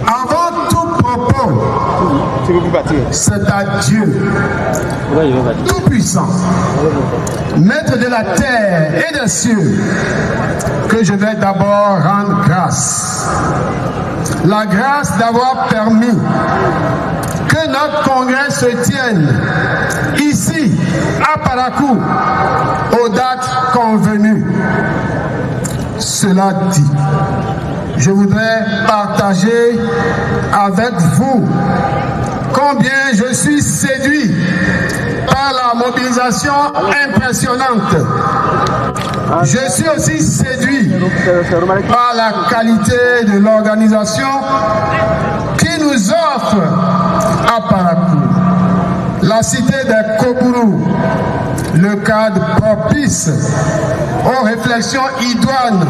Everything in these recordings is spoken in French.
Avant tout propos, c'est à Dieu, Tout-Puissant, Maître de la terre et des cieux, que je vais d'abord rendre grâce. La grâce d'avoir permis que notre congrès se tienne ici, à Parakou, aux dates convenues. Cela dit, je voudrais partager avec vous combien je suis séduit par la mobilisation impressionnante. Je suis aussi séduit par la qualité de l'organisation qui nous offre à Parakou, la cité des Kobourou, le cadre propice aux réflexions idoines,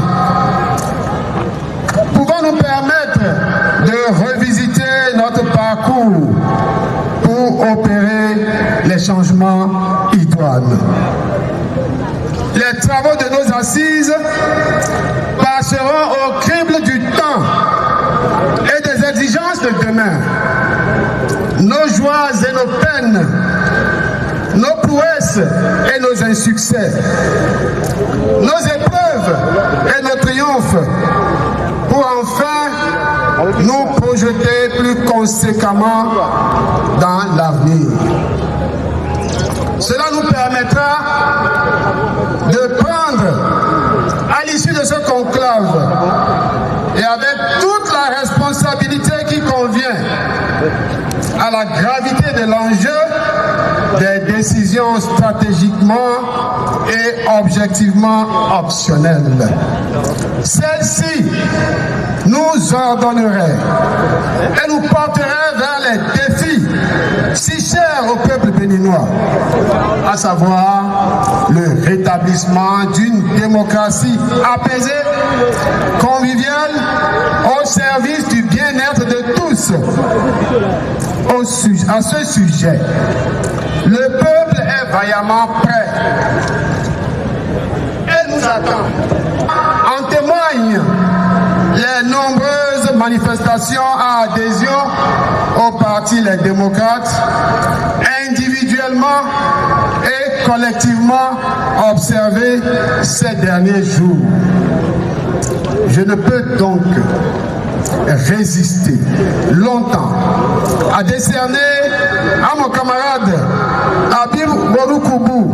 pouvant nous permettre de revisiter notre parcours pour opérer les changements idoines. Les travaux de nos assises passeront au crible du temps et des exigences de demain. Nos joies et nos peines, nos prouesses et nos insuccès, nos épreuves et nos triomphes, pour enfin nous projeter plus conséquemment dans l'avenir. Cela nous permettra de prendre, à l'issue de ce conclave, et avec toute la responsabilité qui convient à la gravité de l'enjeu, des décisions stratégiquement et objectivement optionnelles. Celles-ci nous ordonneraient et nous porteraient vers les défis si chers au peuple béninois, à savoir le rétablissement d'une démocratie apaisée, conviviale, au service du bien-être de tous. À ce sujet, le peuple est vaillamment prêt et nous attend. En témoignent les nombreuses manifestations à adhésion au parti Les Démocrates, individuellement et collectivement observées ces derniers jours. Je ne peux donc résister longtemps à décerner à mon camarade Abir Boroukoubou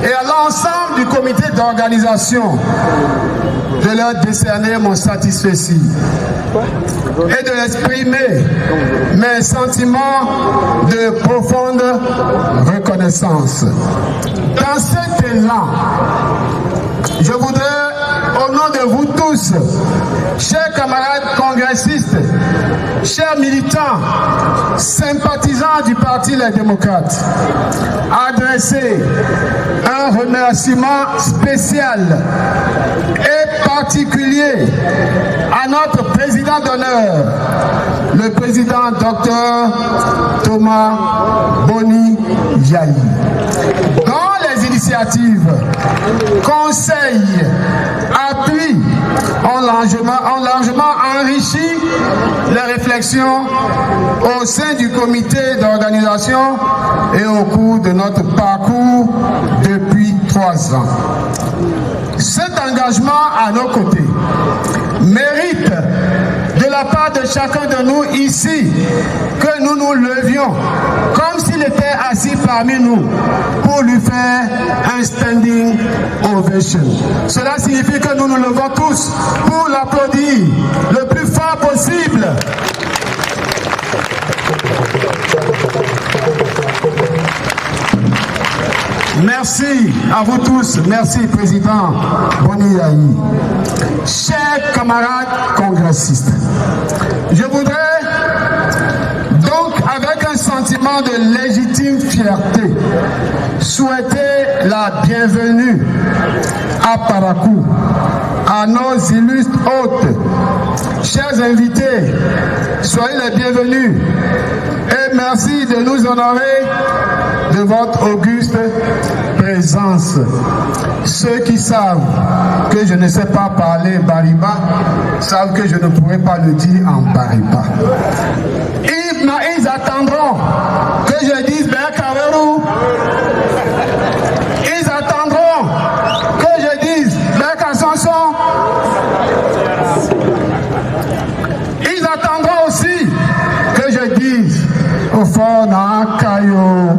et à l'ensemble du comité d'organisation de leur décerner mon satisfecit et de exprimer mes sentiments de profonde reconnaissance. Dans cet élan, je voudrais, au nom de vous tous, chers camarades congressistes, chers militants, sympathisants du Parti Les Démocrates, adresser un remerciement spécial et particulier à notre président d'honneur, le président Dr Thomas Boni Yahi. Dans les initiatives, conseils, appuis ont largement enrichi les réflexions au sein du comité d'organisation et au cours de notre parcours depuis 3 ans. Cet engagement à nos côtés mérite de la part de chacun de nous ici que nous nous levions comme s'il était assis parmi nous pour lui faire un standing ovation. Cela signifie que nous nous levons tous pour l'applaudir le plus fort possible. Merci à vous tous. Merci, Président Boni Yahi. Chers camarades congressistes, je voudrais donc, avec un sentiment de légitime fierté, souhaiter la bienvenue à Parakou, à nos illustres hôtes. Chers invités, soyez les bienvenus et merci de nous honorer de votre auguste présence. présence. Ceux qui savent que je ne sais pas parler Bariba savent que je ne pourrai pas le dire en Bariba. Ils attendront que je dise Bekawerou. Ils attendront que je dise Bekasanson. Ils attendront aussi que je dise Ofona Kayo.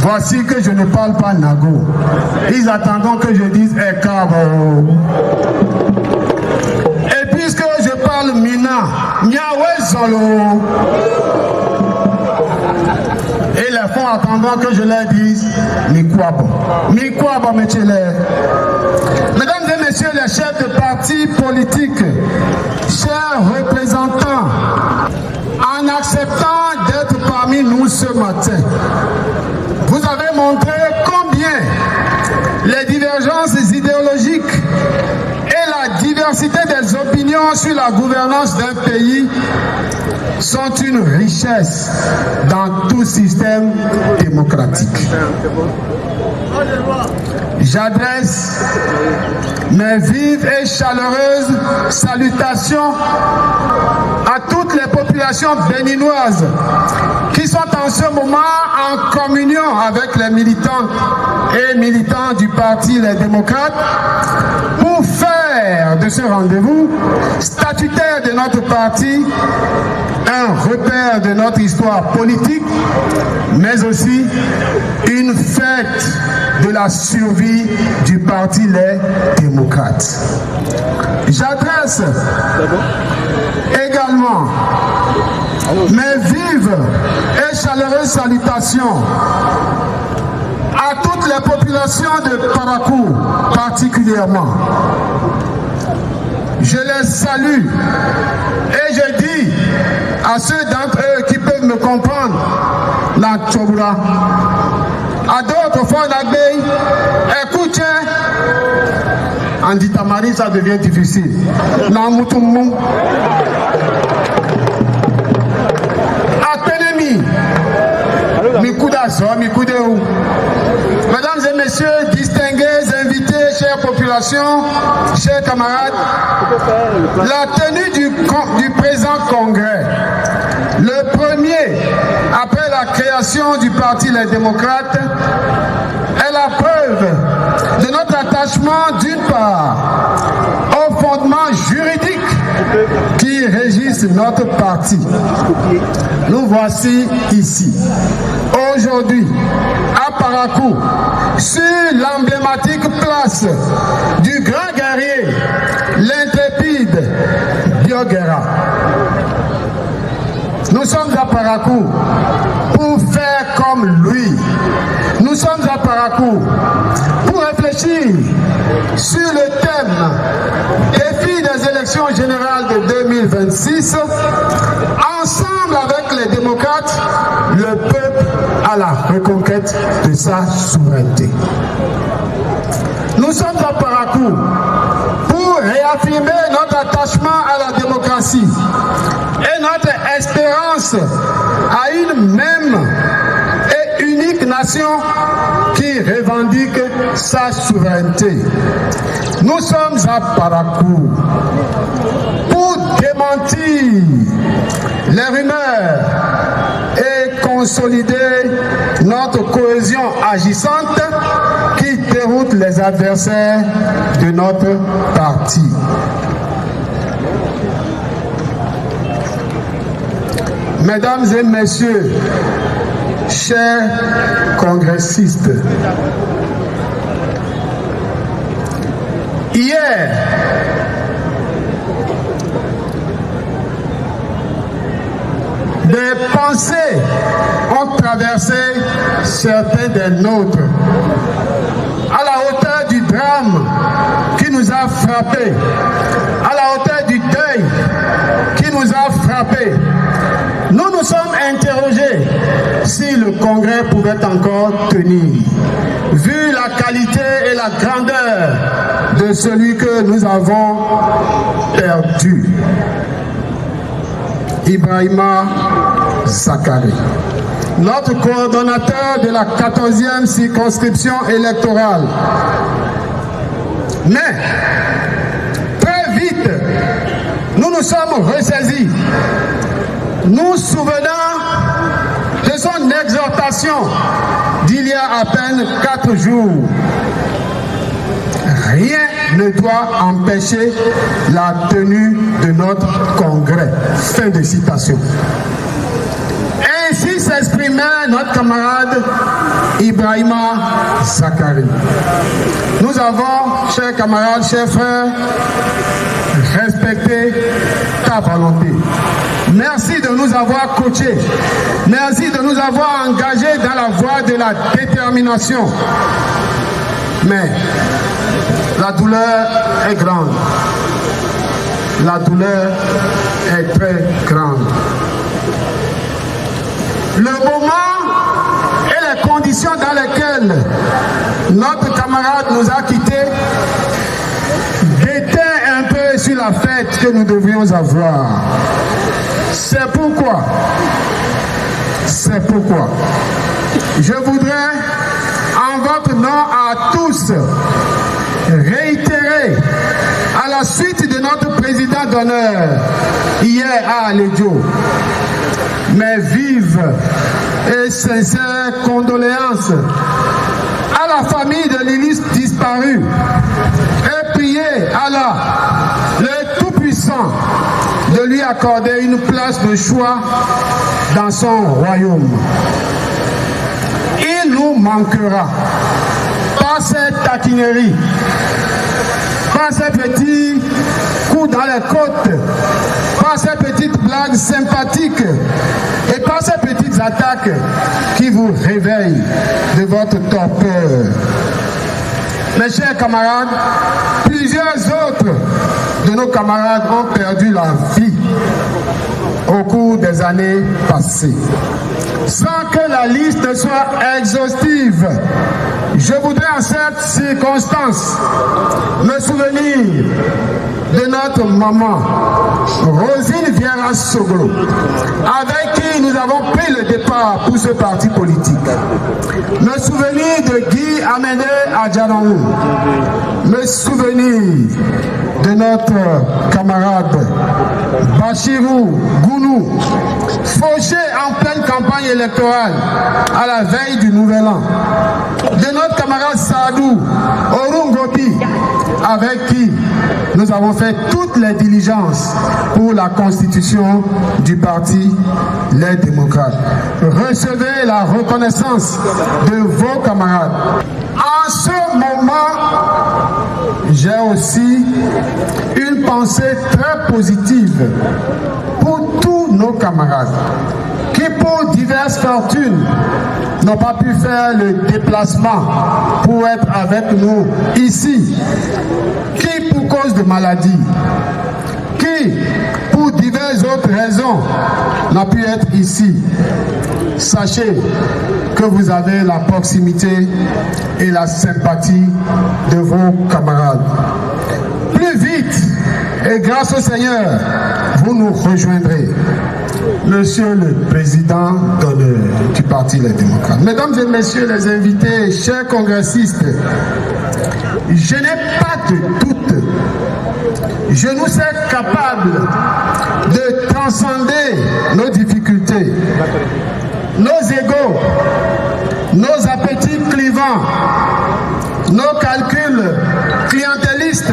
Voici que je ne parle pas Nago. Ils attendront que je dise Ekabo. Et puisque je parle Mina, Niawe Zolo. Et les fonds attendront que je leur dise Mikwabo. Mikwabo Mechele. Mesdames et messieurs les chefs de partis politiques, chers représentants, en acceptant d'être parmi nous ce matin, vous avez montré combien les divergences idéologiques et la diversité des opinions sur la gouvernance d'un pays sont une richesse dans tout système démocratique. J'adresse mes vives et chaleureuses salutations à toutes les populations béninoises qui sont en ce moment en communion avec les militants et militants du Parti Les Démocrates pour faire de ce rendez-vous statutaire de notre parti un repère de notre histoire politique, mais aussi une fête de la survie du Parti Les Démocrates. J'adresse également mes vives et chaleureuses salutations à toutes les populations de Parakou particulièrement. Je les salue et je dis à ceux d'entre eux qui peuvent me comprendre, la Tchobura, à d'autres fois d'Agbey, écoutez, en Ditamari ça devient difficile. Namoutoumou, Apenemi, Mikoudazo, Mikoudéou. Mesdames et messieurs, distingués invités, chères populations, chers camarades, la tenue du présent congrès, le premier après la création du Parti Les Démocrates, est la preuve de notre attachement d'une part au fondement juridique qui régissent notre parti. Nous voici ici, aujourd'hui, à Parakou, sur l'emblématique place du grand guerrier, l'intrépide Biogera. Nous sommes à Parakou pour faire comme lui. Nous sommes à Parakou pour réfléchir sur le thème défi des élections générales de 2026. Ensemble avec les démocrates, le peuple à la reconquête de sa souveraineté. Nous sommes à Parakou pour réaffirmer notre attachement à la démocratie et notre espérance à une même et unique nation qui revendique sa souveraineté. Nous sommes à Parakou pour démentir les rumeurs et consolider notre cohésion agissante qui déroute les adversaires de notre parti. Mesdames et messieurs, chers congressistes, hier, des pensées ont traversé certains des nôtres à la hauteur du drame qui nous a frappés, à la hauteur du deuil qui nous a frappés. Nous nous sommes interrogés si le congrès pouvait encore tenir, vu la qualité et la grandeur de celui que nous avons perdu. Ibrahima Zakari. notre coordonnateur de la 14e circonscription électorale. Mais, très vite, nous nous sommes ressaisis. Nous souvenons de son exhortation d'il y a à peine 4 jours. Rien ne doit empêcher la tenue de notre congrès. Fin de citation. Ainsi s'exprimait notre camarade Ibrahima Zakari. Nous avons, chers camarades, chers frères, respecté ta volonté. Merci de nous avoir coachés. Merci de nous avoir engagés dans la voie de la détermination. Mais la douleur est grande. La douleur est très grande. Le moment et les conditions dans lesquelles notre camarade nous a quittés guettaient un peu sur la fête que nous devrions avoir. C'est pourquoi je voudrais, en votre nom à tous, réitérer à la suite de notre président d'honneur hier à Alédio mes vives et sincères condoléances à la famille de l'illustre disparu et prier Allah, le Tout-Puissant, de lui accorder une place de choix dans son royaume. Il nous manquera par cette taquinerie, par ces petits coups dans les côtes, par ces petites blagues sympathiques et par ces petites attaques qui vous réveillent de votre torpeur. Mes chers camarades, plusieurs autres de nos camarades ont perdu la vie au cours des années passées. Sans que la liste soit exhaustive, je voudrais en cette circonstance me souvenir de notre maman, Rosine Vieira Soglo, avec qui nous avons pris le départ pour ce parti politique. Me souvenir de Guy Amédée Adjanaou. Me souvenir de notre camarade Bachirou Gounou, fauché en pleine campagne électorale à la veille du Nouvel An. De notre camarade Sadou Orungopi, avec qui nous avons fait toutes les diligences pour la constitution du parti Les Démocrates. Recevez la reconnaissance de vos camarades. En ce moment, j'ai aussi une pensée très positive pour tous nos camarades qui, pour diverses fortunes, n'ont pas pu faire le déplacement pour être avec nous ici, qui, pour cause de maladie, qui, pour diverses autres raisons, n'a pu être ici. Sachez que vous avez la proximité et la sympathie de vos camarades. Plus vite, et grâce au Seigneur, vous nous rejoindrez. Monsieur le Président d'honneur du Parti Les Démocrates, Mesdames et Messieurs les invités, chers congressistes, je n'ai pas de doute. Je nous sais capables de transcender nos difficultés, nos égos, nos appétits clivants, nos calculs clientélistes,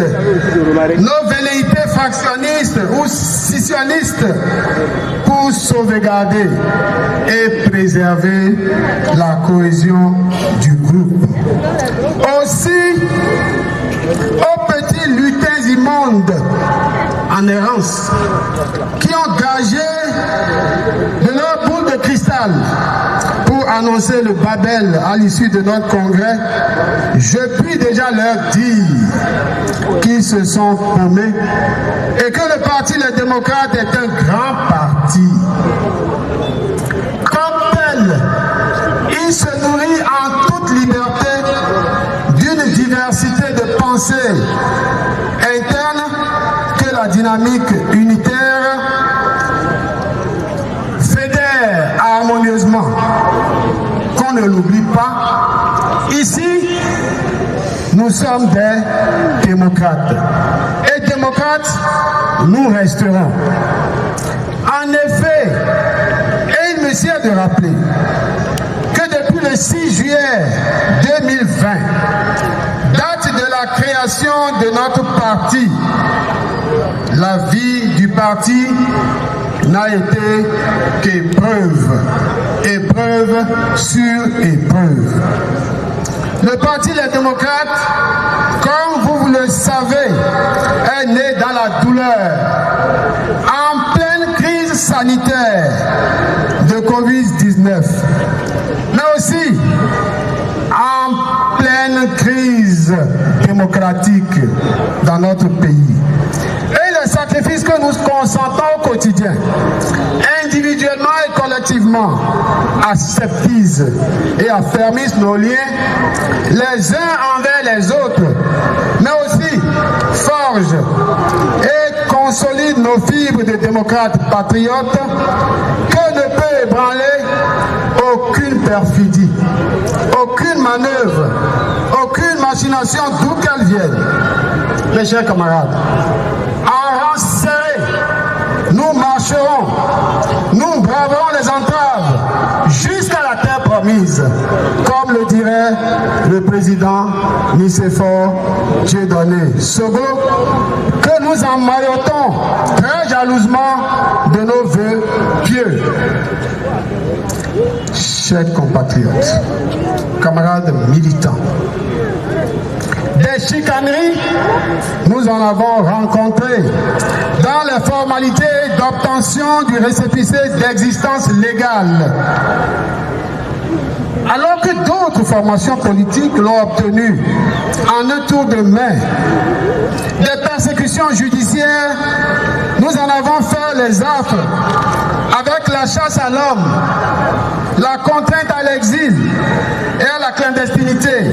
nos velléités fractionnistes ou scissionnistes pour sauvegarder et préserver la cohésion du groupe. Aussi, aux petits lutins immondes en errance qui ont gagé de leur boule de cristal pour annoncer le Babel à l'issue de notre congrès, je puis déjà leur dire qu'ils se sont paumés et que le Parti Les Démocrates est un grand parti. Comme tel, il se nourrit en toute liberté d'une diversité de pensées internes que la dynamique unitaire fédère harmonieusement ne l'oublie pas, ici, nous sommes des démocrates. Et démocrates, nous resterons. En effet, et il me sert de rappeler que depuis le 6 juillet 2020, date de la création de notre parti, la vie du parti n'a été qu'épreuve, épreuve sur épreuve. Le Parti des démocrates, comme vous le savez, est né dans la douleur, en pleine crise sanitaire de Covid-19, mais aussi en pleine crise démocratique dans notre pays. Et le sacrifice que nous consentons au quotidien, individuellement et collectivement, aseptisent et affermissent nos liens les uns envers les autres, mais aussi forgent et consolident nos fibres de démocrates patriotes que ne peut ébranler aucune perfidie, aucune manœuvre, aucune machination d'où qu'elle vienne. Mes chers camarades, en rang serré, nous marcherons, nous braverons les entraves jusqu'à la terre promise, comme le dirait le président Nicéphore Dieudonné Sogo, que nous emmaillotons très jalousement de nos vœux pieux. Chers compatriotes, camarades militants, des chicaneries, nous en avons rencontré dans les formalités d'obtention du récépissé d'existence légale. Alors que d'autres formations politiques l'ont obtenu en un tour de main. Des persécutions judiciaires, nous en avons fait les affres avec la chasse à l'homme, la contrainte à l'exil et à la clandestinité,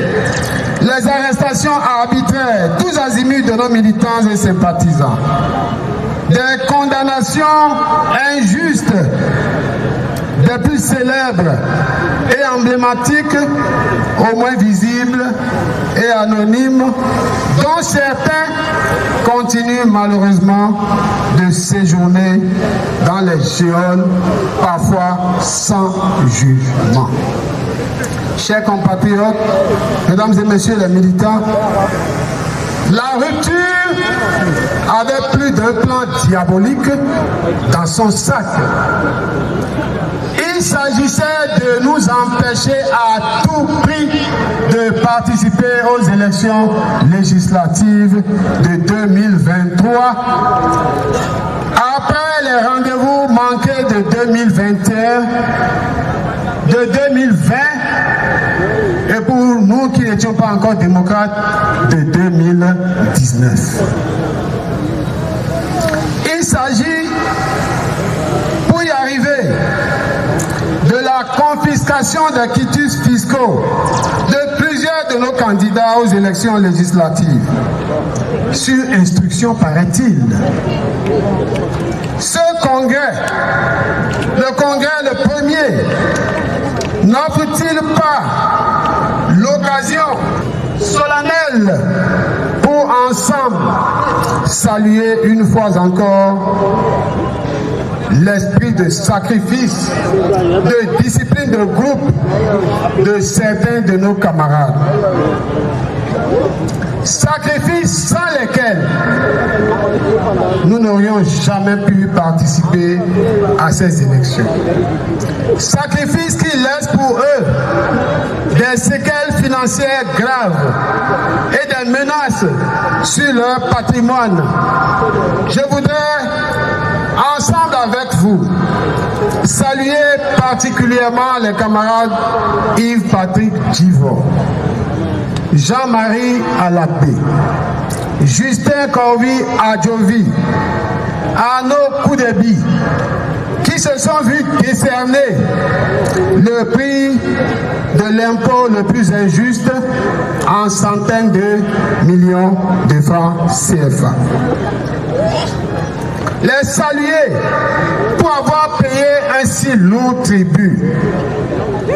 les arrestations arbitraires, tous azimuts de nos militants et sympathisants, des condamnations injustes, des plus célèbres et emblématiques, au moins visibles et anonymes, dont certains continuent malheureusement de séjourner dans les geôles, parfois sans jugement. Chers compatriotes, mesdames et messieurs les militants, la rupture avait plus d'un plan diabolique dans son sac. Il s'agissait de nous empêcher à tout prix de participer aux élections législatives de 2023. Après les rendez-vous manqués de 2021, de 2020, et pour nous qui n'étions pas encore démocrates, de 2019. Il s'agit, pour y arriver, de la confiscation des quitus fiscaux de plusieurs de nos candidats aux élections législatives, sur instruction, paraît-il. Ce congrès, le congrès le premier, n'offre-t-il pas l'occasion solennelle pour ensemble saluer une fois encore l'esprit de sacrifice, de discipline de groupe de certains de nos camarades. Sacrifices sans lesquels nous n'aurions jamais pu participer à ces élections. Sacrifices qui laissent pour eux des séquelles financières graves et des menaces sur leur patrimoine. Je voudrais, ensemble avec vous, saluer particulièrement les camarades Yves-Patrick Djivor, Jean-Marie Alapé, Justin Corvi Adjovi, Arnaud Koudebi, qui se sont vus décerner le prix de l'impôt le plus injuste en centaines de millions de francs CFA. les saluer pour avoir payé un si lourd tribut.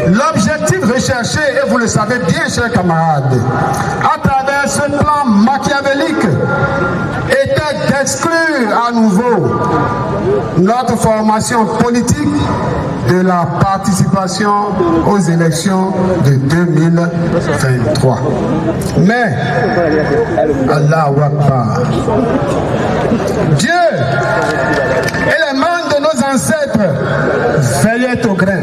L'objectif recherché, et vous le savez bien, chers camarades, à travers ce plan machiavélique, était d'exclure à nouveau notre formation politique de la participation aux élections de 2023. Mais, Allahu Akbar, Dieu et les mains de nos ancêtres veillaient au grain.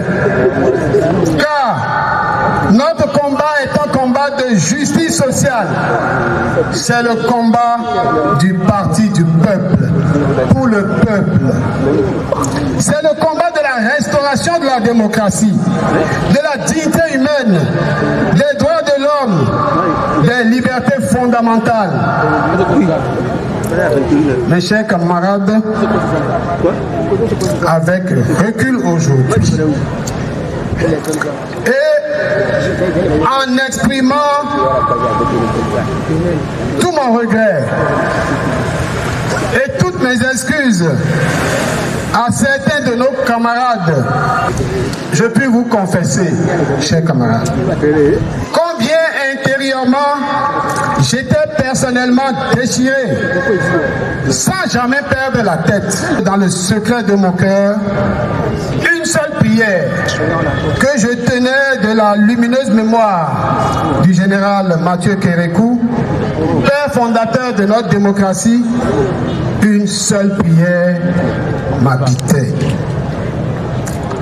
Car notre combat est un combat de justice sociale. C'est le combat du parti du peuple, pour le peuple. C'est le combat de la restauration de la démocratie, de la dignité humaine, des droits de l'homme, des libertés fondamentales. Mes chers camarades, avec recul aujourd'hui, et en exprimant tout mon regret et toutes mes excuses à certains de nos camarades, je puis vous confesser, chers camarades, combien intérieurement j'étais personnellement déchiré, sans jamais perdre la tête. Dans le secret de mon cœur, une seule prière que je tenais de la lumineuse mémoire du général Mathieu Kérékou, père fondateur de notre démocratie, une seule prière m'habitait.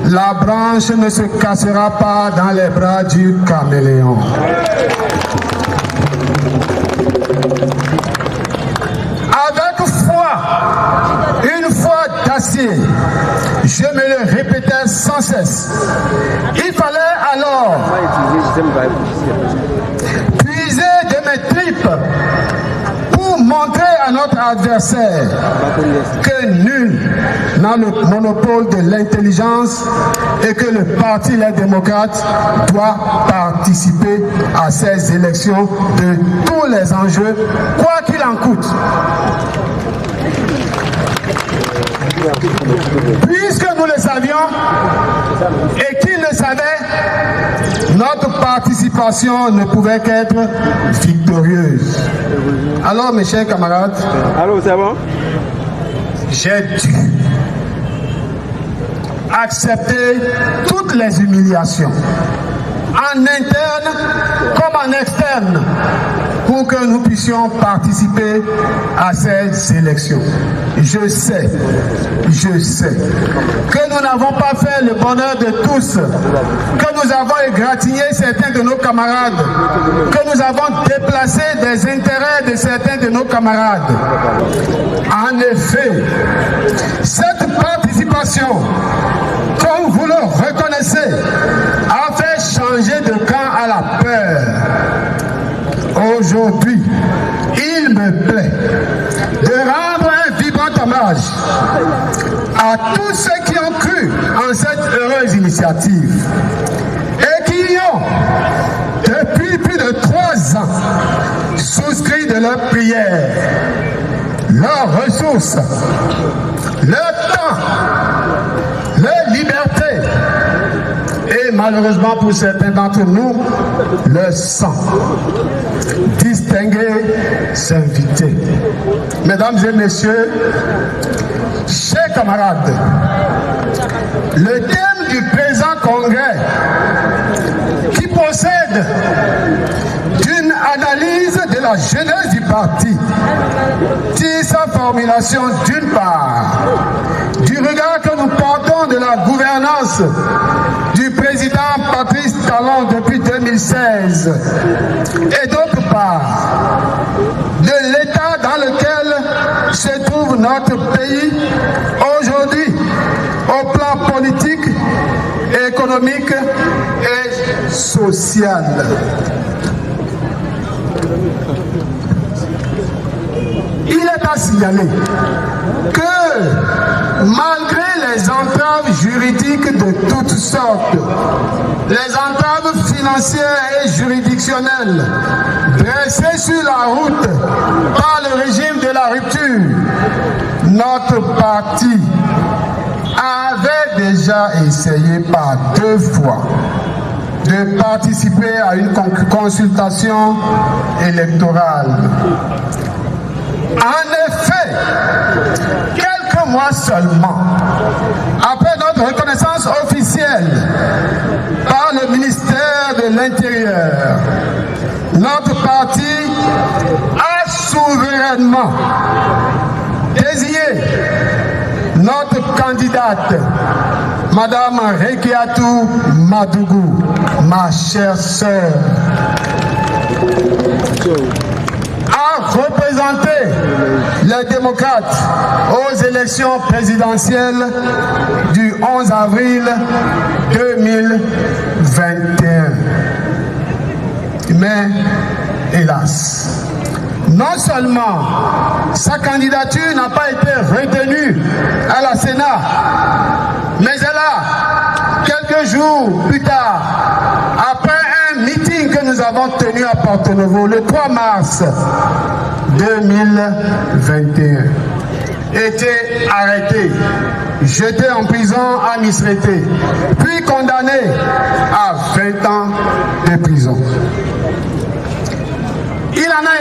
La branche ne se cassera pas dans les bras du caméléon. Avec foi, une foi d'acier, je me le répétais sans cesse. Il fallait alors puiser de mes tripes pour montrer à notre adversaire que nul n'a le monopole de l'intelligence et que le Parti Les Démocrates doit participer à ces élections de tous les enjeux, quoi qu'il en coûte. Puisque nous le savions et qu'ils le savaient, notre participation ne pouvait qu'être victorieuse. Alors, mes chers camarades, j'ai dû accepter toutes les humiliations, en interne comme en externe, pour que nous puissions participer à ces élections. Je sais que nous n'avons pas fait le bonheur de tous, que nous avons égratigné certains de nos camarades, que nous avons déplacé des intérêts de certains de nos camarades. En effet, cette participation, comme vous le reconnaissez, a fait changer de camp à la peur. Aujourd'hui, il me plaît de rendre un vibrant hommage à tous ceux qui ont cru en cette heureuse initiative et qui y ont, depuis plus de 3 ans, souscrit de leurs prières, leurs ressources, leur temps, leur liberté et malheureusement pour certains d'entre nous, le sang. Distingués invités. Mesdames et messieurs, chers camarades, le thème du présent congrès, qui possède d'une analyse de la jeunesse du parti, tire sa formulation d'une part du regard que nous portons de la gouvernance du président Patrice Talon depuis 2016 et d'autre part de l'état dans lequel se trouve notre pays aujourd'hui au plan politique, économique et social. Il est à signaler que malgré les entraves juridiques de toutes sortes, les entraves financières et juridictionnelles dressées sur la route par le régime de la rupture, notre parti avait déjà essayé par 2 fois de participer à une consultation électorale. En effet, quelques mois seulement après notre reconnaissance officielle par le ministère de l'Intérieur, notre parti a souverainement désigné notre candidate, Madame Rekiatou Madougou, ma chère sœur, a représenté les démocrates aux élections présidentielles du 11 avril 2021. Mais, hélas, non seulement sa candidature n'a pas été retenue à la Sénat, mais elle a, quelques jours plus tard, après un meeting que nous avons tenu à Porto-Novo le 3 mars 2021, été arrêtée, jetée en prison à Misrété, puis condamnée à 20 ans de prison. Il en a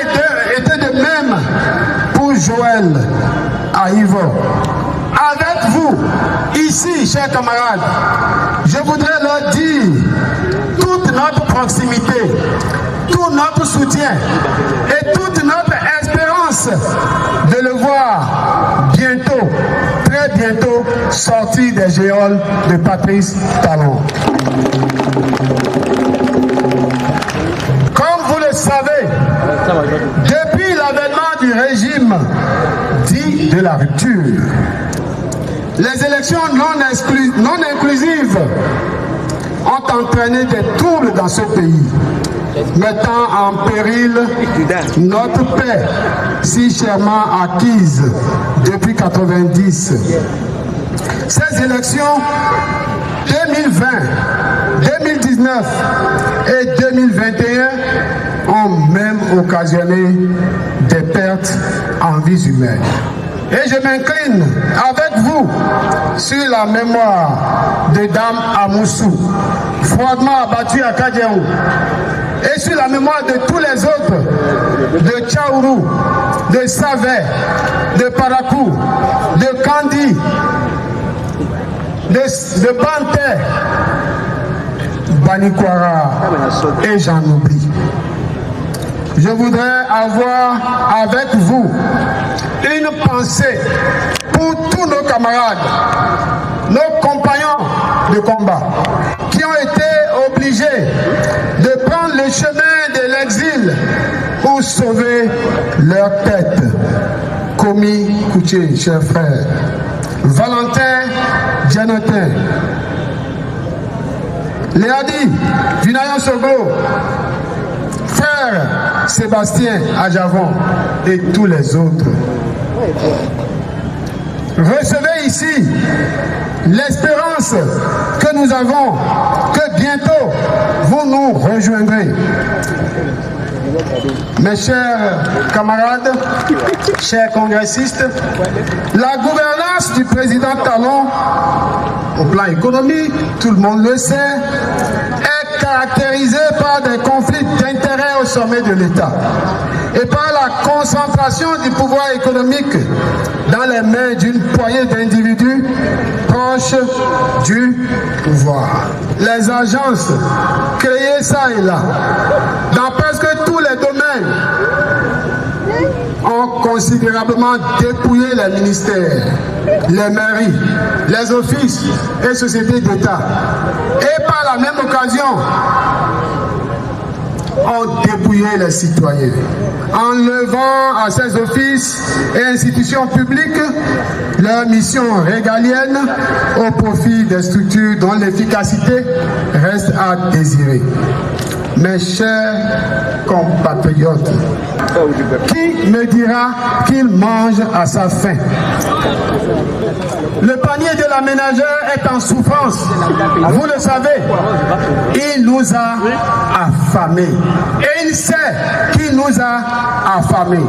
été de même pour Joël Aïvo. Avec vous, ici, chers camarades, je voudrais leur dire toute notre proximité, tout notre soutien et toute notre espérance de le voir bientôt, très bientôt, sortir des geôles de Patrice Talon. Comme vous le savez, depuis l'avènement du régime dit de la rupture, les élections non inclusives ont entraîné des troubles dans ce pays, mettant en péril notre paix si chèrement acquise depuis 1990. Ces élections 2020, 2019 et 2021 ont même occasionné des pertes en vies humaines. Et je m'incline avec vous sur la mémoire de Dame Amoussou, froidement abattue à Kadiaou, et sur la mémoire de tous les autres, de Tchaourou, de Savé, de Parakou, de Kandi, de Banté, Banikwara, et j'en oublie. Je voudrais avoir avec vous une pensée pour tous nos camarades, nos compagnons de combat, qui ont été obligés de prendre le chemin de l'exil pour sauver leur tête. Komi Kouché, cher frère, Valentin Dianotin, Léadi Vinayan Sogo, frère Sébastien Adjavon et tous les autres. Recevez ici l'espérance que nous avons, que bientôt vous nous rejoindrez. Mes chers camarades, chers congressistes, la gouvernance du président Talon, au plan économique, tout le monde le sait, est caractérisée par des conflits d'intérêts au sommet de l'État et par la concentration du pouvoir économique dans les mains d'une poignée d'individus proches du pouvoir. Les agences créées ça et là, dans presque tous les domaines, ont considérablement dépouillé les ministères, les mairies, les offices et sociétés d'État. Et par la même occasion, ont dépouillé les citoyens, enlevant à ces offices et institutions publiques leur mission régalienne au profit des structures dont l'efficacité reste à désirer. Mes chers compatriotes, qui me dira qu'il mange à sa faim? Le panier de la ménagère est en souffrance. Vous le savez, il nous a affamés. Et il sait qu'il nous a affamés.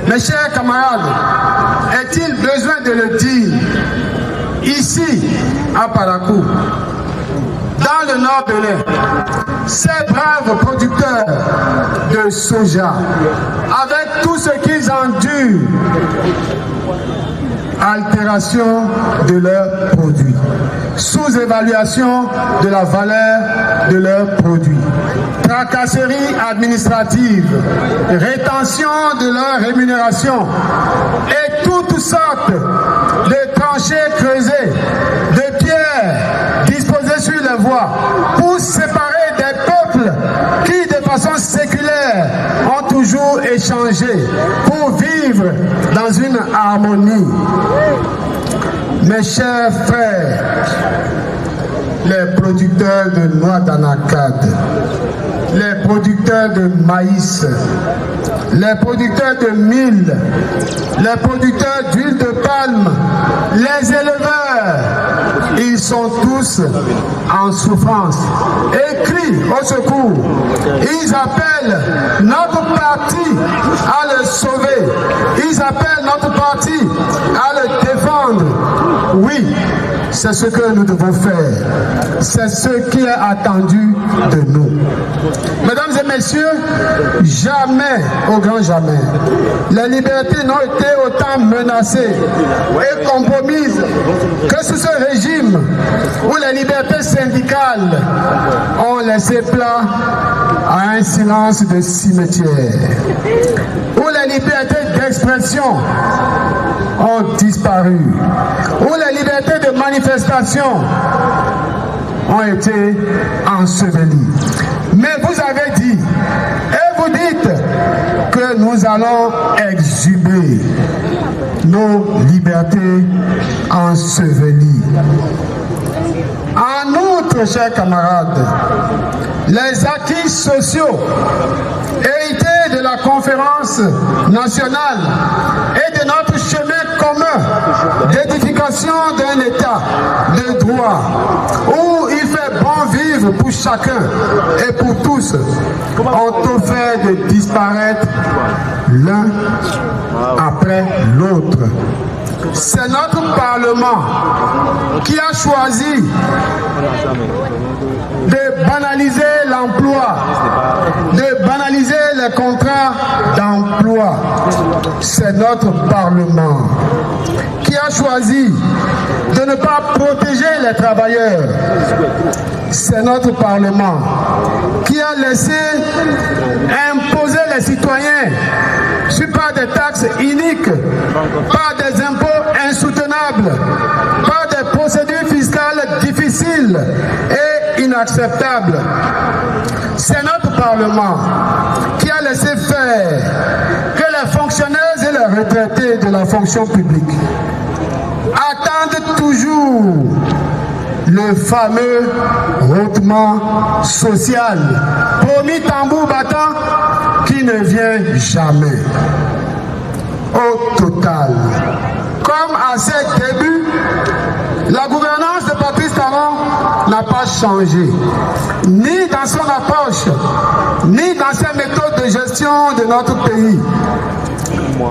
Mes chers camarades, est-il besoin de le dire? Ici, à Parakou, dans le nord de l'Est, ces braves producteurs de soja, avec tout ce qu'ils endurent, altération de leurs produits, sous-évaluation de la valeur de leurs produits, tracasserie administrative, rétention de leur rémunération et toutes sortes de tranchées creusées, de pierres disposées sur les voies pour séparer des peuples qui, de façon séculaire, ont toujours échangé pour vivre dans une harmonie. Mes chers frères, les producteurs de noix d'anacarde, les producteurs de maïs, les producteurs de mil, les producteurs d'huile de palme, les éleveurs, ils sont tous en souffrance et crient au secours. Ils appellent notre parti à le sauver. Ils appellent notre parti à le défendre. Oui, c'est ce que nous devons faire. C'est ce qui est attendu de nous. Mesdames et messieurs, jamais, au grand jamais, les libertés n'ont été autant menacées et compromises que sous ce régime où les libertés syndicales ont laissé place à un silence de cimetière, où les libertés d'expression ont disparu, où les libertés de manifestation ont été ensevelies. Mais vous avez dit, et vous dites que nous allons exhumer nos libertés ensevelies. En outre, chers camarades, les acquis sociaux hérités de la conférence nationale et de notre chemin commun d'édification d'un État de droit où il fait bon vivre pour chacun et pour tous ont offert de disparaître l'un après l'autre. C'est notre Parlement qui a choisi de banaliser l'emploi, de banaliser les contrats d'emploi. C'est notre Parlement qui a choisi de ne pas protéger les travailleurs. C'est notre Parlement qui a laissé imposer les citoyens par des taxes iniques, par des impôts insoutenables, par des procédures fiscales difficiles et inacceptables. C'est notre Parlement qui a laissé faire que les fonctionnaires et les retraités de la fonction publique attendent toujours le fameux hautement social, promis tambour battant, qui ne vient jamais. Au total, comme à ses débuts, la gouvernance de Patrice Talon n'a pas changé, ni dans son approche, ni dans ses méthodes de gestion de notre pays.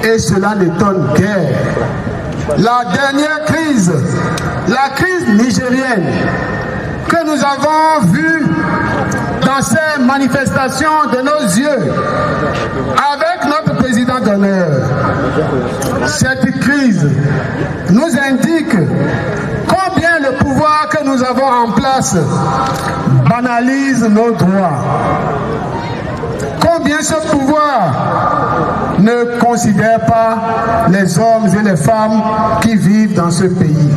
Et cela n'étonne guère. La dernière crise, la crise nigérienne, que nous avons vue dans ces manifestations de nos yeux, avec notre président d'honneur, cette crise nous indique combien le pouvoir que nous avons en place banalise nos droits. Combien ce pouvoir ne considère pas les hommes et les femmes qui vivent dans ce pays.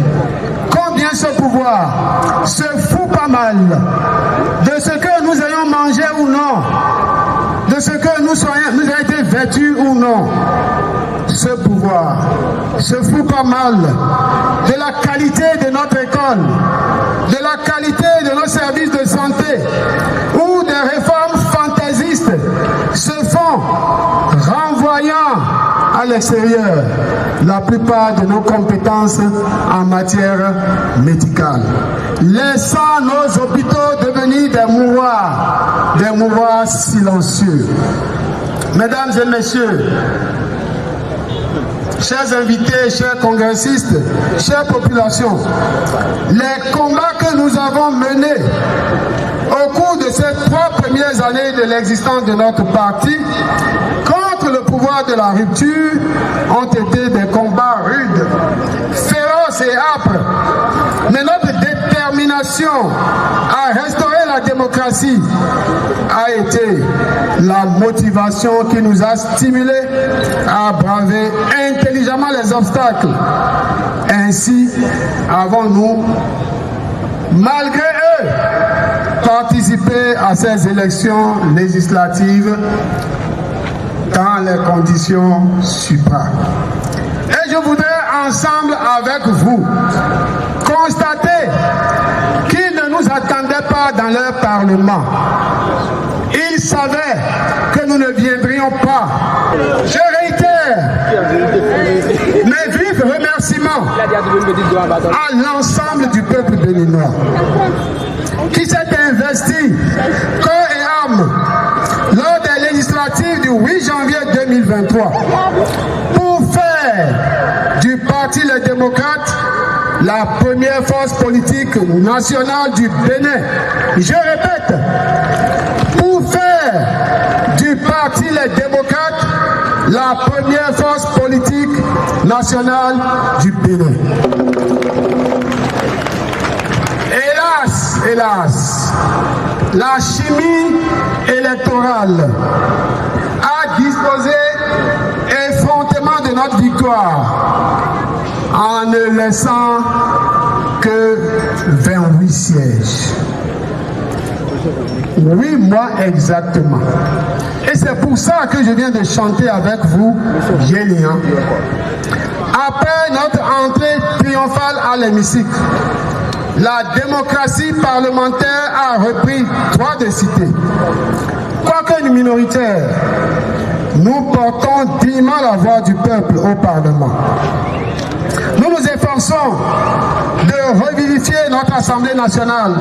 Combien ce pouvoir se fout pas mal de ce que nous ayons mangé ou non, de ce que nous ayons été vêtus ou non. Ce pouvoir se fout pas mal de la qualité de notre école, de la qualité de nos services de santé, où des réformes fantaisistes se font, renvoyant à l'extérieur la plupart de nos compétences en matière médicale, laissant nos hôpitaux devenir des mouroirs silencieux. Mesdames et messieurs, chers invités, chers congressistes, chères populations, les combats que nous avons menés au cours de ces 3 premières années de l'existence de notre parti contre le pouvoir de la rupture ont été des combats rudes, féroces et âpres. Mais notre détermination à restaurer la démocratie a été la motivation qui nous a stimulés à braver intelligemment les obstacles. Ainsi avons-nous, malgré eux, participé à ces élections législatives dans les conditions supraires. Et je voudrais ensemble avec vous constater qu'ils ne nous attendaient pas dans leur parlement. Ils savaient que nous ne viendrions pas. Je réitère mes vifs remerciements à l'ensemble du peuple béninois qui s'est investi corps et âme lors des législatives du 8 janvier 2023 pour faire du Parti Les Démocrates la première force politique nationale du Bénin. Je répète, pour faire du Parti Les Démocrates la première force politique nationale du Bénin. Hélas, la chimie électorale a disposé effrontément de notre victoire en ne laissant que 28 sièges. 8 mois exactement. Et c'est pour ça que je viens de chanter avec vous, Yélian. Après notre entrée triomphale à l'hémicycle, la démocratie parlementaire a repris droit de cité. Quoique minoritaire, nous portons dignement la voix du peuple au Parlement. Nous nous efforçons de revivifier notre Assemblée nationale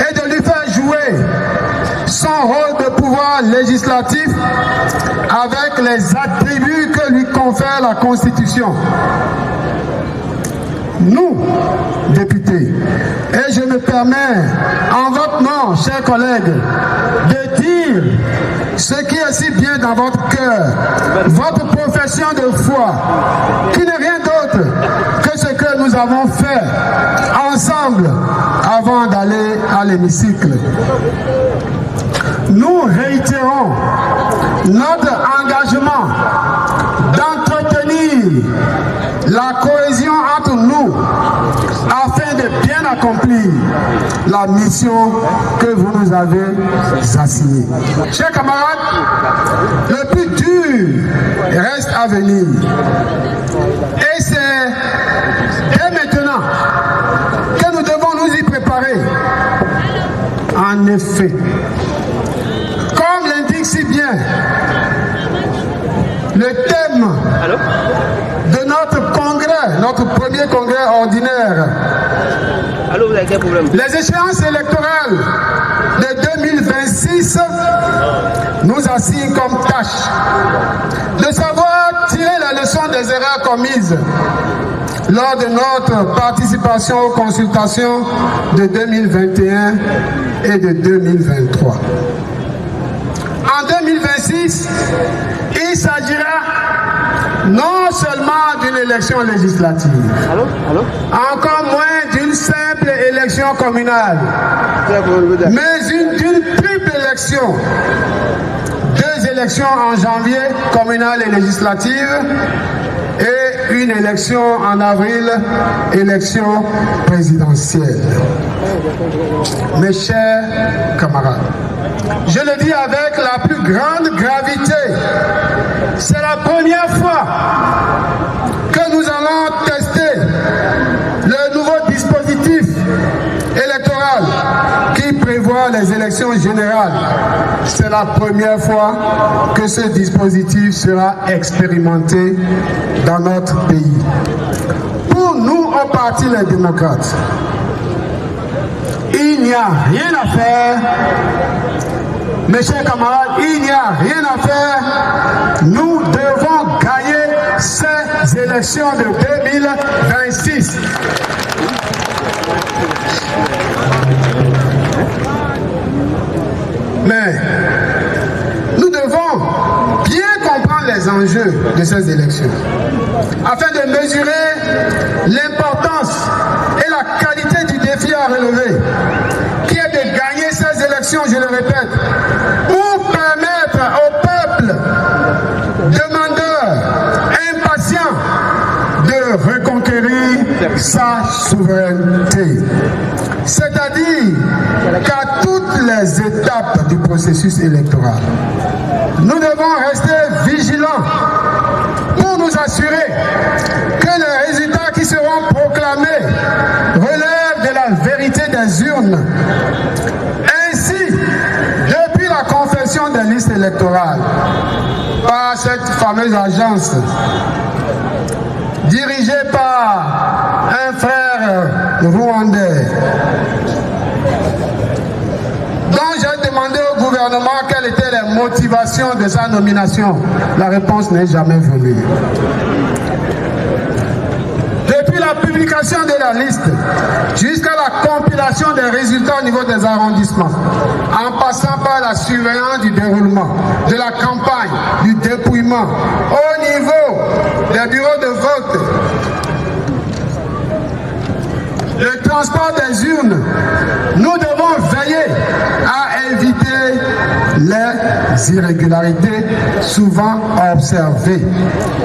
et de lui faire jouer son rôle de pouvoir législatif avec les attributs que lui confère la Constitution. Nous, députés, et je me permets, en votre nom, chers collègues, de dire ce qui est si bien dans votre cœur, votre profession de foi, qui n'est rien d'autre que ce que nous avons fait ensemble avant d'aller à l'hémicycle. Nous réitérons notre engagement d'entretenir la cohésion entre nous afin de bien accomplir la mission que vous nous avez assignée. Chers camarades, le plus dur reste à venir. Et c'est dès maintenant que nous devons nous y préparer. En effet, comme l'indique si bien le thème de notre congrès, notre premier congrès ordinaire, les échéances électorales de 2026 nous assignent comme tâche de savoir tirer la leçon des erreurs commises lors de notre participation aux consultations de 2021 et de 2023. En 2026, il s'agira non seulement d'une élection législative, encore moins d'une simple élection communale, mais d'une triple élection. 2 élections en janvier, communale et législative, et une élection en avril, élection présidentielle. Mes chers camarades, je le dis avec la plus grande gravité, c'est la première fois que nous allons tester le nouveau dispositif électoral qui prévoit les élections générales. C'est la première fois que ce dispositif sera expérimenté dans notre pays. Pour nous, au Parti Les Démocrates, il n'y a rien à faire. Mes chers camarades, il n'y a rien à faire. Nous devons gagner ces élections de 2026. Mais nous devons bien comprendre les enjeux de ces élections afin de mesurer l'importance et la qualité du défi à relever, qui est de gagner ces élections, je le répète, pour permettre au peuple demandeur, impatient, de reconquérir sa souveraineté. C'est-à-dire qu'à toutes les étapes du processus électoral, nous devons rester vigilants pour nous assurer que les résultats qui seront proclamés relèvent de la vérité des urnes. Ainsi, depuis la confection des listes électorales par cette fameuse agence dirigée par un frère rwandais, dont j'ai demandé au gouvernement quelles étaient les motivations de sa nomination. La réponse n'est jamais venue. Depuis la publication de la liste jusqu'à la compilation des résultats au niveau des arrondissements, en passant par la surveillance du déroulement, de la campagne, du dépouillement, au niveau des bureaux de vote, le transport des urnes, nous devons veiller à éviter les irrégularités souvent observées.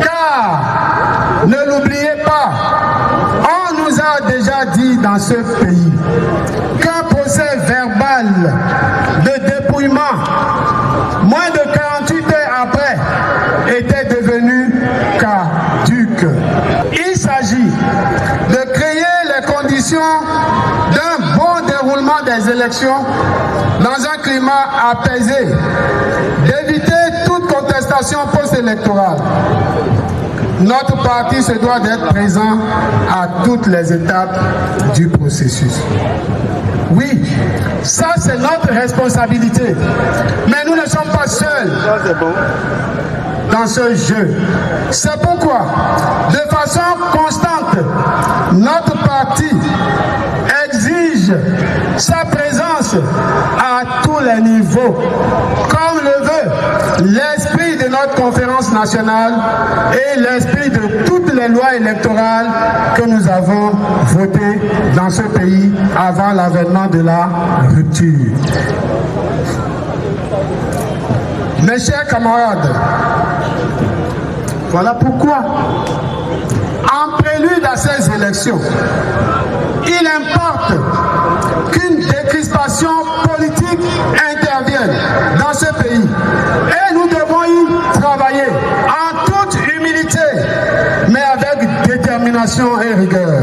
Car, ne l'oubliez pas, on nous a déjà dit dans ce pays qu'un procès verbal de dépouillement, moins de 48 heures après, était devenu caduc. Il s'agit de créer les conditions d'un bon déroulement des élections dans un climat apaisé, d'éviter toute contestation post-électorale. Notre parti se doit d'être présent à toutes les étapes du processus. Oui, ça c'est notre responsabilité, mais nous ne sommes pas seuls dans ce jeu. C'est pourquoi, de façon constante, notre parti exige sa présence à tous les niveaux, comme le veut l'esprit de notre conférence nationale et l'esprit de toutes les lois électorales que nous avons votées dans ce pays avant l'avènement de la rupture. Mes chers camarades, voilà pourquoi, en prélude à ces élections, il importe qu'une décrispation politique intervienne dans ce pays. Et nous devons y travailler en toute humilité, mais avec détermination et rigueur.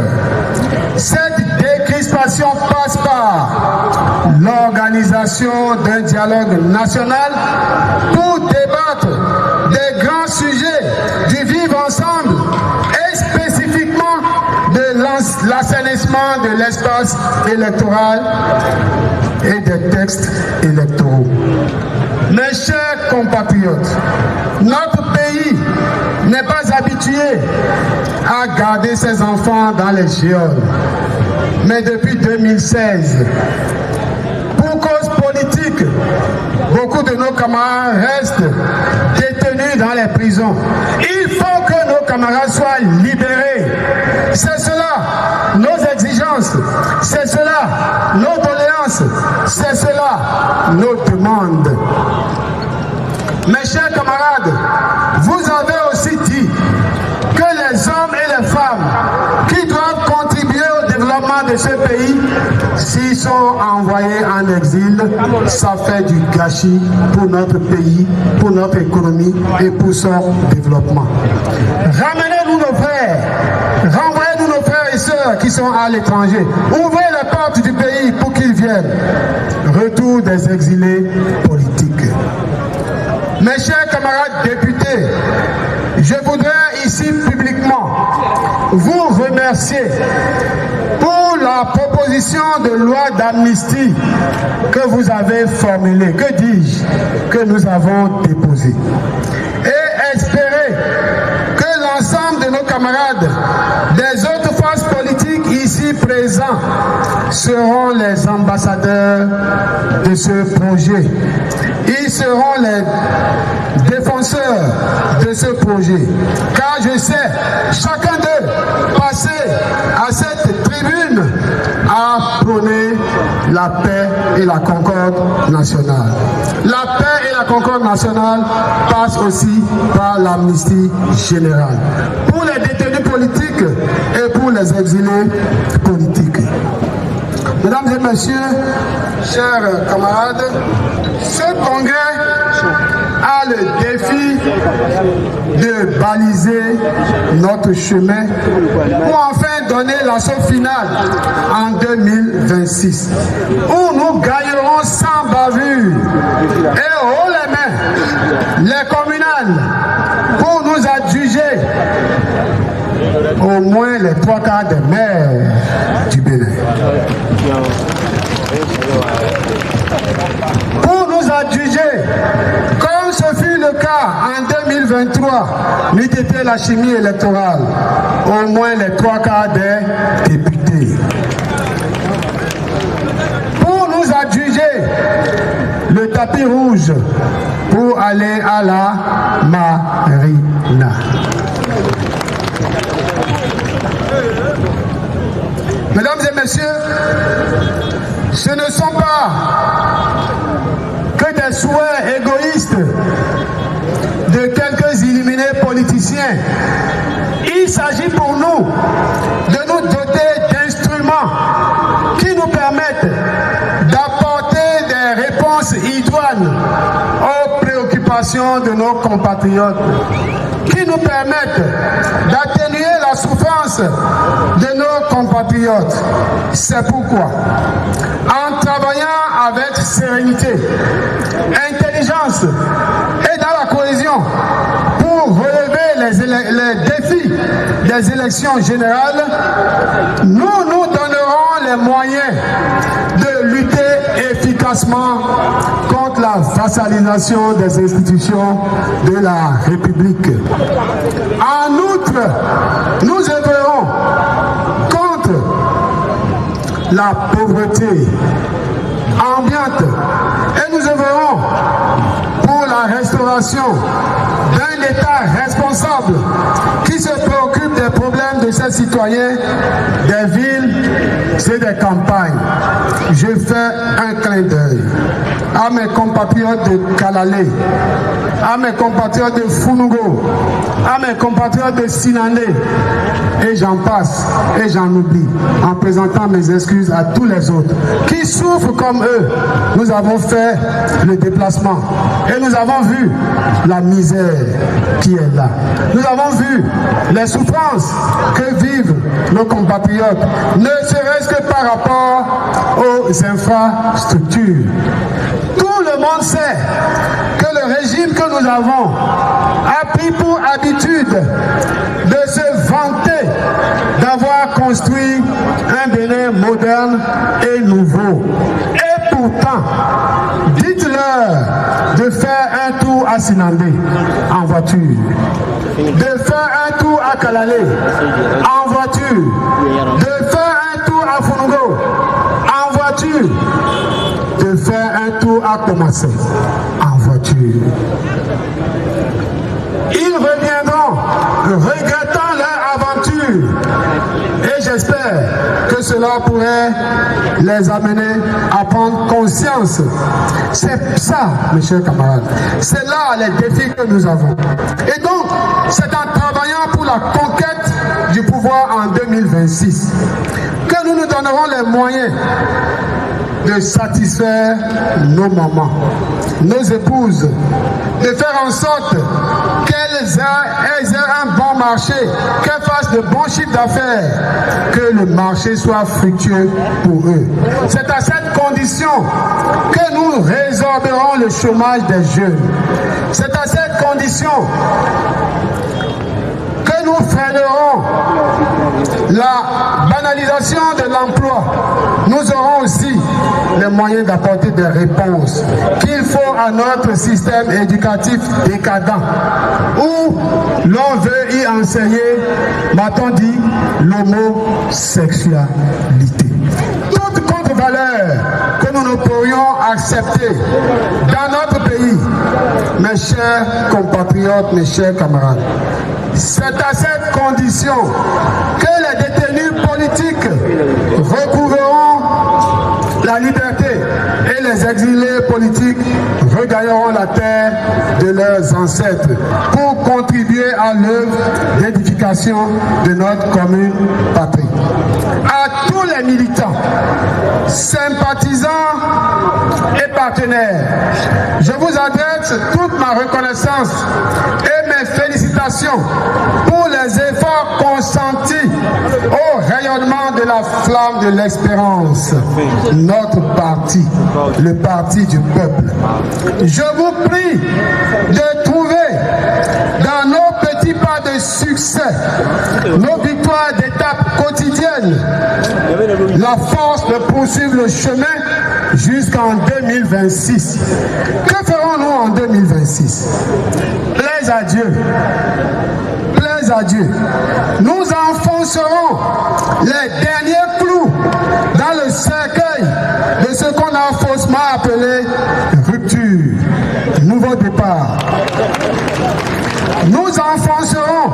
Cette décrispation passe par l'organisation d'un dialogue national pour débattre des grands sujets du vivre ensemble et spécifiquement de l'assainissement de l'espace électoral et des textes électoraux. Mes chers compatriotes, notre pays n'est pas habitué à garder ses enfants dans les geôles. Mais depuis 2016, pour cause politique, beaucoup de nos camarades restent détenus dans les prisons. Il faut que nos camarades soient libérés. C'est cela nos exigences, c'est cela nos doléances, c'est cela nos demandes. Mes chers camarades, vous avez aussi dit que les hommes et les femmes qui doivent contribuer au développement de ce pays, s'ils sont envoyés en exil, ça fait du gâchis pour notre pays, pour notre économie et pour son développement. Ramenez-nous nos frères, renvoyez-nous nos frères et sœurs qui sont à l'étranger. Ouvrez les portes du pays pour qu'ils viennent. Retour des exilés politiques. Mes chers camarades députés, je voudrais ici publiquement vous remercier pour la proposition de loi d'amnistie que vous avez formulée, que dis-je, que nous avons déposée. Et espérer que l'ensemble de de nos camarades des autres forces politiques ici présents seront les ambassadeurs de ce projet. Ils seront les défenseurs de ce projet. Car je sais, chacun d'eux passer à cette tribune à prôner la paix et la concorde nationale. La paix et la concorde nationale passent aussi par l'amnistie générale. Pour les détenus politiques et pour les exilés politiques. Mesdames et messieurs, chers camarades, ce congrès a le défi de baliser notre chemin pour enfin donner l'assaut final en 2026, où nous gagnerons sans bavure et haut les mains les communales pour nous adjuger au moins les 3/4 des maires du Bénin. Pour nous adjuger, comme ce fut le cas en 2023, n'eût été la chimie électorale, au moins les 3/4 des députés. Pour nous adjuger, le tapis rouge pour aller à la marina. Mesdames et messieurs, ce ne sont pas que des souhaits égoïstes de quelques illuminés politiciens. Il s'agit pour nous de nous doter d'instruments qui nous permettent d'apporter des réponses idoines aux préoccupations de nos compatriotes, qui nous permettent d'atténuer la souffrance de nos compatriotes. C'est pourquoi, en travaillant avec sérénité, intelligence et dans la cohésion pour relever les défis des élections générales, nous nous donnerons les moyens de lutter efficacement contre la vassalisation des institutions de la République. En outre, nous œuvrerons contre la pauvreté ambiante et nous œuvrerons pour la restauration d'un État responsable qui se préoccupe des problèmes de ses citoyens, des villes et des campagnes. Je fais un clin d'œil à mes compatriotes de Kalalé, à mes compatriotes de Funugo, à mes compatriotes de Sinandé, et j'en passe et j'en oublie, en présentant mes excuses à tous les autres qui souffrent comme eux. Nous avons fait le déplacement et nous avons vu la misère qui est là. Nous avons vu les souffrances que vivent nos compatriotes, ne serait-ce que par rapport aux infrastructures. Tout le monde sait que le régime que nous avons a pris pour habitude de se vanter d'avoir construit un Bénin moderne et nouveau. Et pourtant, dites-leur de faire un tour à Sinandé en voiture, de faire un tour à Kalalé en voiture, de faire un tour à Funugo en voiture, de faire un tour à Komassé en voiture. Ils reviendront regrettant leur aventure et j'espère que cela pourrait les amener à prendre conscience. C'est ça, mes chers camarades, c'est là les défis que nous avons. Et donc, c'est en travaillant pour la conquête du pouvoir en 2026 que nous nous donnerons les moyens de satisfaire nos mamans, nos épouses, de faire en sorte qu'elles aient un bon marché, qu'elles fassent de bons chiffres d'affaires, que le marché soit fructueux pour eux. C'est à cette condition que nous résorberons le chômage des jeunes. C'est à cette condition que nous freinerons la banalisation de l'emploi. nous aurons aussi les moyens d'apporter des réponses qu'il faut à notre système éducatif décadent, où l'on veut y enseigner, m'a-t-on dit, l'homosexualité. Toute contre-valeur que nous ne pourrions accepter dans notre pays, mes chers compatriotes, mes chers camarades, c'est à cette condition que les détenus politiques retrouveront la liberté et les exilés politiques regagneront la terre de leurs ancêtres pour contribuer à l'œuvre d'édification de notre commune patrie. À tous les militants, sympathisants et partenaires, je vous adresse toute ma reconnaissance et mes félicitations pour les efforts consentis au rayonnement de la flamme de l'espérance. Notre parti, le parti du peuple. Je vous prie de trouver dans nos petits pas de succès, nos victoires d'étape quotidiennes, la force de poursuivre le chemin jusqu'en 2026. Que ferons-nous en 2026? Plaise à Dieu. Plaise à Dieu. Nous enfoncerons les derniers clous dans le cercueil de ce qu'on a faussement appelé rupture, nouveau départ. Nous enfoncerons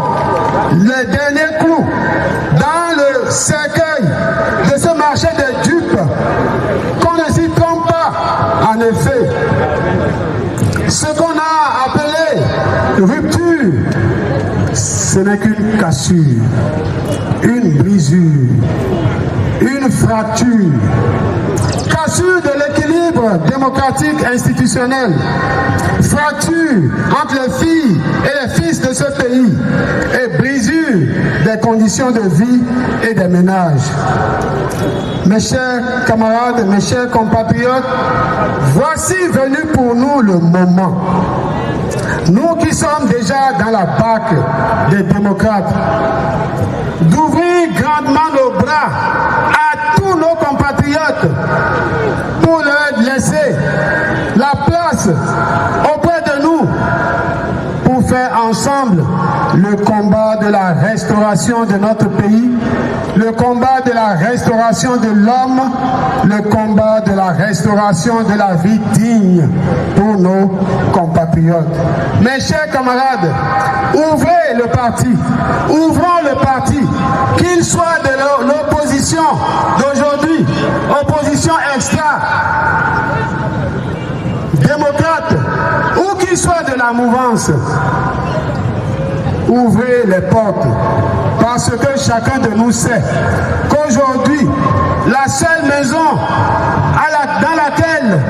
les derniers clous dans le cercueil de ce marché des dupes qu'on ne s'y trompe pas. En effet, ce qu'on a appelé rupture, ce n'est qu'une cassure, une brisure, une fracture. Cassure de l'équilibre démocratique institutionnel, fracture entre les filles et les fils de ce pays et brisure des conditions de vie et des ménages. Mes chers camarades, mes chers compatriotes, voici venu pour nous le moment. Nous qui sommes déjà dans la BAC des démocrates, d'ouvrir grandement nos bras à tous nos compatriotes pour leur laisser la place auprès de nous pour faire ensemble le combat de la restauration de notre pays, le combat de la restauration de l'homme, le combat de la restauration de la vie digne pour nos compatriotes. Mes chers camarades, ouvrez le parti, ouvrons le parti, qu'il soit de l'opposition d'aujourd'hui, opposition extra, démocrate, ou qu'il soit de la mouvance. Ouvrez les portes, parce que chacun de nous sait qu'aujourd'hui, la seule maison dans laquelle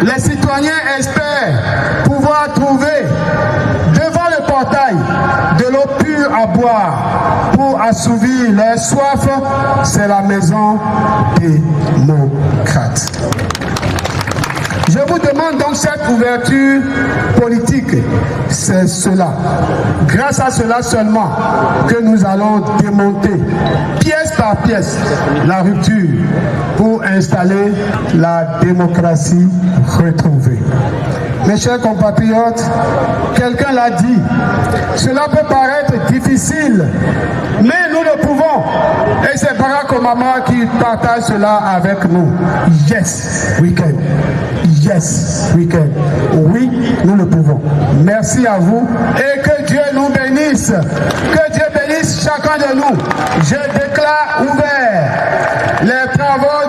les citoyens espèrent pouvoir trouver devant le portail de l'eau pure à boire pour assouvir leur soif, c'est la maison démocrate. Je vous demande donc cette ouverture politique. C'est cela, grâce à cela seulement, que nous allons démonter pièce par pièce la rupture pour installer la démocratie retrouvée. Mes chers compatriotes, quelqu'un l'a dit, cela peut paraître difficile, mais nous le pouvons. Et c'est Barack Obama qui partage cela avec nous. Yes, we can. Yes, we can. Oui, nous le pouvons. Merci à vous et que Dieu nous bénisse. Que Dieu bénisse chacun de nous. Je déclare ouvert les travaux